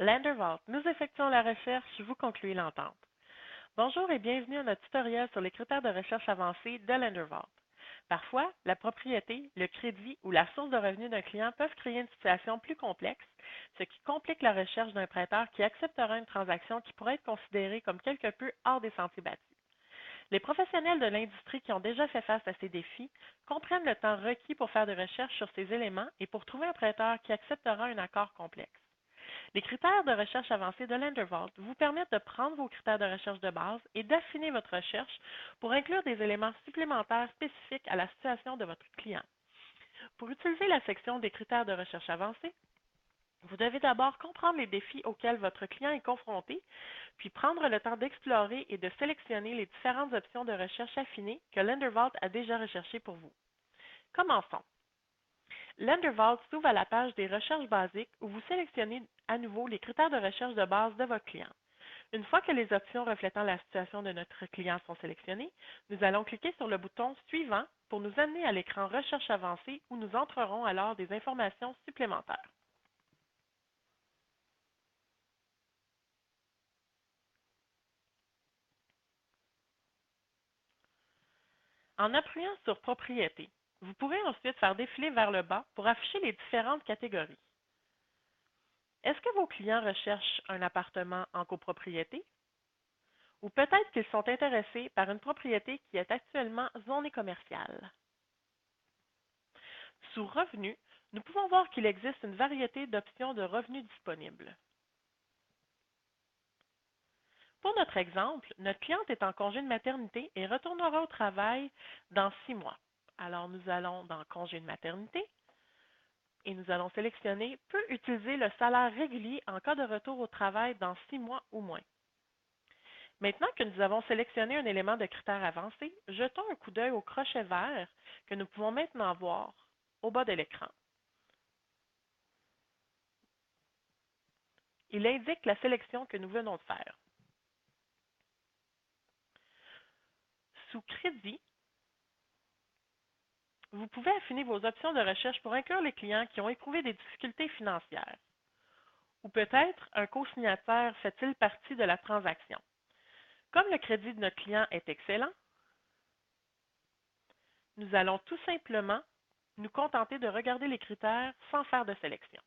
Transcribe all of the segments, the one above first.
Lendervault, nous effectuons la recherche, vous concluez l'entente. Bonjour et bienvenue à notre tutoriel sur les critères de recherche avancés de Lendervault. Parfois, la propriété, le crédit ou la source de revenus d'un client peuvent créer une situation plus complexe, ce qui complique la recherche d'un prêteur qui acceptera une transaction qui pourrait être considérée comme quelque peu hors des sentiers battus. Les professionnels de l'industrie qui ont déjà fait face à ces défis comprennent le temps requis pour faire des recherches sur ces éléments et pour trouver un prêteur qui acceptera un accord complexe. Les critères de recherche avancés de Lendervault vous permettent de prendre vos critères de recherche de base et d'affiner votre recherche pour inclure des éléments supplémentaires spécifiques à la situation de votre client. Pour utiliser la section des critères de recherche avancés, vous devez d'abord comprendre les défis auxquels votre client est confronté, puis prendre le temps d'explorer et de sélectionner les différentes options de recherche affinées que Lendervault a déjà recherchées pour vous. Commençons. Lendervault s'ouvre à la page des recherches basiques où vous sélectionnez à nouveau les critères de recherche de base de votre client. Une fois que les options reflétant la situation de notre client sont sélectionnées, nous allons cliquer sur le bouton Suivant pour nous amener à l'écran Recherche avancée où nous entrerons alors des informations supplémentaires. En appuyant sur Propriété, vous pourrez ensuite faire défiler vers le bas pour afficher les différentes catégories. Est-ce que vos clients recherchent un appartement en copropriété? Ou peut-être qu'ils sont intéressés par une propriété qui est actuellement zonée commerciale. Sous Revenus, nous pouvons voir qu'il existe une variété d'options de revenus disponibles. Pour notre exemple, notre cliente est en congé de maternité et retournera au travail dans 6 mois. Alors, nous allons dans Congé de maternité et nous allons sélectionner Peut utiliser le salaire régulier en cas de retour au travail dans 6 mois ou moins. Maintenant que nous avons sélectionné un élément de critère avancé, jetons un coup d'œil au crochet vert que nous pouvons maintenant voir au bas de l'écran. Il indique la sélection que nous venons de faire. Sous Crédit, vous pouvez affiner vos options de recherche pour inclure les clients qui ont éprouvé des difficultés financières. Ou peut-être un co-signataire fait-il partie de la transaction. Comme le crédit de notre client est excellent, nous allons tout simplement nous contenter de regarder les critères sans faire de sélection.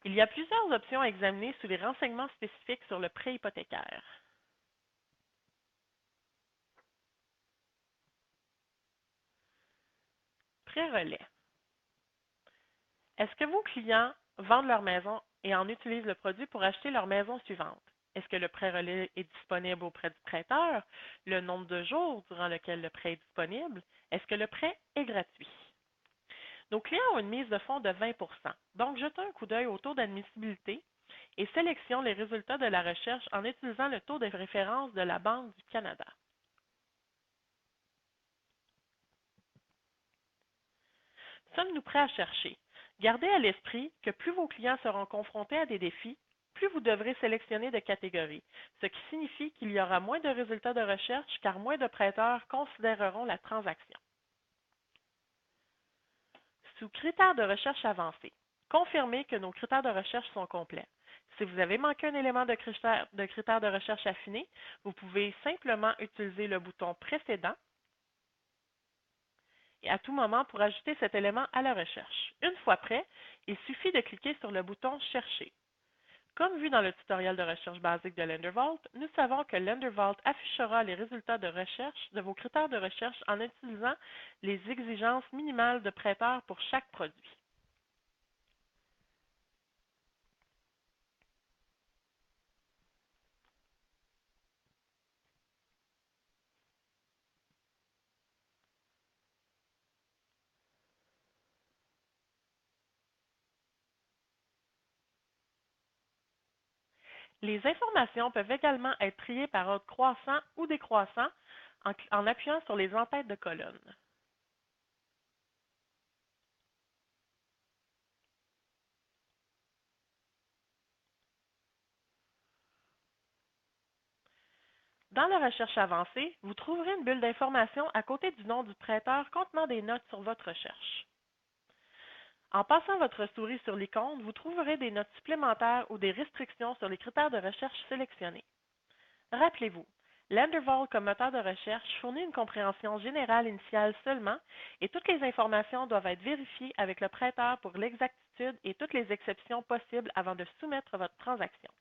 Il y a plusieurs options à examiner sous les renseignements spécifiques sur le prêt hypothécaire. Prêt relais. Est-ce que vos clients vendent leur maison et en utilisent le produit pour acheter leur maison suivante? Est-ce que le prêt relais est disponible auprès du prêteur? Le nombre de jours durant lequel le prêt est disponible? Est-ce que le prêt est gratuit? Nos clients ont une mise de fonds de 20 donc jetons un coup d'œil au taux d'admissibilité et sélectionnons les résultats de la recherche en utilisant le taux de référence de la Banque du Canada. Sommes-nous prêts à chercher? Gardez à l'esprit que plus vos clients seront confrontés à des défis, plus vous devrez sélectionner de catégories, ce qui signifie qu'il y aura moins de résultats de recherche car moins de prêteurs considéreront la transaction. Sous Critères de recherche avancés, confirmez que nos critères de recherche sont complets. Si vous avez manqué un élément de critères de recherche affiné, vous pouvez simplement utiliser le bouton Précédent et à tout moment pour ajouter cet élément à la recherche. Une fois prêt, il suffit de cliquer sur le bouton Chercher. Comme vu dans le tutoriel de recherche basique de Lendervault, nous savons que Lendervault affichera les résultats de recherche de vos critères de recherche en utilisant les exigences minimales de prêteurs pour chaque produit. Les informations peuvent également être triées par ordre croissant ou décroissant en appuyant sur les en-têtes de colonnes. Dans la recherche avancée, vous trouverez une bulle d'information à côté du nom du prêteur contenant des notes sur votre recherche. En passant votre souris sur l'icône, vous trouverez des notes supplémentaires ou des restrictions sur les critères de recherche sélectionnés. Rappelez-vous, Lenderval comme moteur de recherche fournit une compréhension générale initiale seulement et toutes les informations doivent être vérifiées avec le prêteur pour l'exactitude et toutes les exceptions possibles avant de soumettre votre transaction.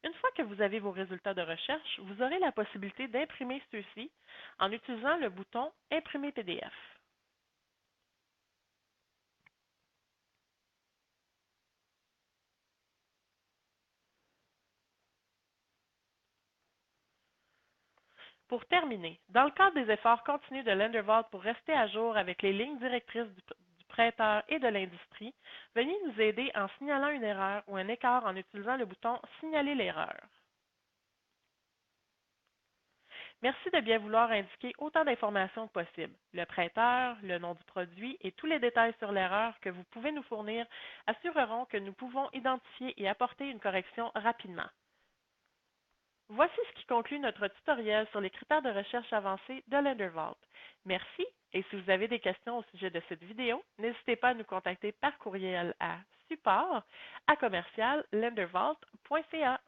Une fois que vous avez vos résultats de recherche, vous aurez la possibilité d'imprimer ceux-ci en utilisant le bouton Imprimer PDF. Pour terminer, dans le cadre des efforts continus de Lendervault pour rester à jour avec les lignes directrices du prêteur et de l'industrie, veuillez nous aider en signalant une erreur ou un écart en utilisant le bouton Signaler l'erreur. Merci de bien vouloir indiquer autant d'informations que possible. Le prêteur, le nom du produit et tous les détails sur l'erreur que vous pouvez nous fournir assureront que nous pouvons identifier et apporter une correction rapidement. Voici ce qui conclut notre tutoriel sur les critères de recherche avancés de Lendervault. Merci et si vous avez des questions au sujet de cette vidéo, n'hésitez pas à nous contacter par courriel à support@lendervault.ca.